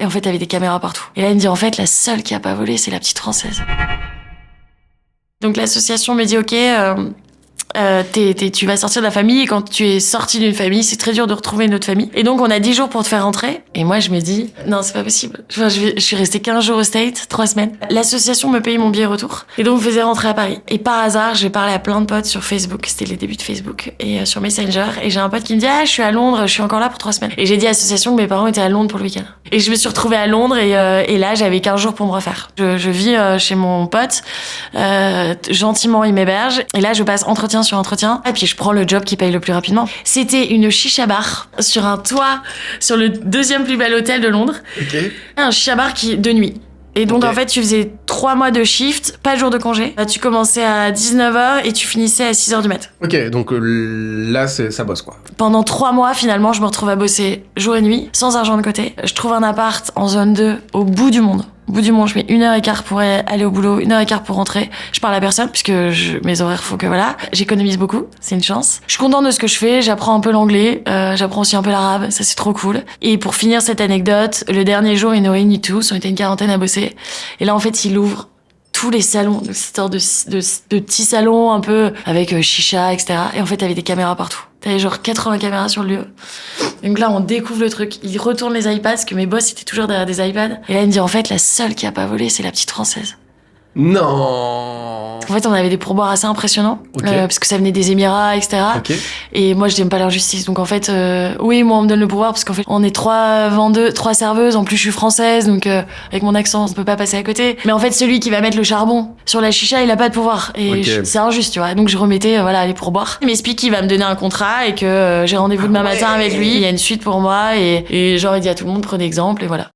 Et en fait, t'avais des caméras partout. Et là, il me dit, en fait, la seule qui a pas volé, c'est la petite Française. Donc l'association me dit, ok, tu vas sortir de la famille, et quand tu es sorti d'une famille, c'est très dur de retrouver une autre famille. Et donc on a 10 jours pour te faire rentrer. Et moi je me dis, non c'est pas possible. Je suis restée 15 jours au States, 3 semaines. L'association me payait mon billet retour. Et donc me faisait rentrer à Paris. Et par hasard, j'ai parlé à plein de potes sur Facebook. C'était les débuts de Facebook. Et sur Messenger. Et j'ai un pote qui me dit, ah je suis à Londres, je suis encore là pour 3 semaines. Et j'ai dit à l'association que mes parents étaient à Londres pour le week-end. Et je me suis retrouvée à Londres et là j'avais 15 jours pour me refaire. Je vis chez mon pote. Gentiment il m'héberge. Et là je passe entretien sur entretien. Et puis je prends le job qui paye le plus rapidement. C'était une chicha bar sur un toit, sur le 2e plus bel hôtel de Londres. Okay. Un chicha bar de nuit. Et donc en fait tu faisais 3 mois de shift, pas de jour de congé. Tu commençais à 19h et tu finissais à 6h du mat. Ok, donc là ça bosse quoi. Pendant 3 mois finalement je me retrouve à bosser jour et nuit, sans argent de côté. Je trouve un appart en zone 2 au bout du monde. Au bout du monde, je mets 1h15 pour aller au boulot, 1h15 pour rentrer. Je parle à personne, puisque mes horaires font que voilà. J'économise beaucoup, c'est une chance. Je suis contente de ce que je fais, j'apprends un peu l'anglais, j'apprends aussi un peu l'arabe, ça c'est trop cool. Et pour finir cette anecdote, le dernier jour, ils nous réunissent tous, on était une quarantaine à bosser. Et là, en fait, il ouvre tous les salons, de petits salons un peu avec chicha, etc. Et en fait, t'avais des caméras partout. T'avais genre 80 caméras sur le lieu. Donc là, on découvre le truc. Il retourne les iPads, parce que mes boss étaient toujours derrière des iPads. Et là, il me dit, en fait, la seule qui a pas volé, c'est la petite Française. Non. En fait, on avait des pourboires assez impressionnants, Okay. parce que ça venait des Émirats, etc. Okay. Et moi, je n'aime pas l'injustice. Donc en fait, oui, moi, on me donne le pourboire, parce qu'en fait, on est 3 serveuses. En plus, je suis française, donc avec mon accent, on peut pas passer à côté. Mais en fait, celui qui va mettre le charbon sur la chicha, il a pas de pouvoir. Et Okay. c'est injuste, tu vois. Donc je remettais, voilà, les pourboires. Il m'explique qu'il va me donner un contrat et que j'ai rendez-vous demain matin avec lui. Il y a une suite pour moi et genre, il dit à tout le monde, prenez exemple, et voilà.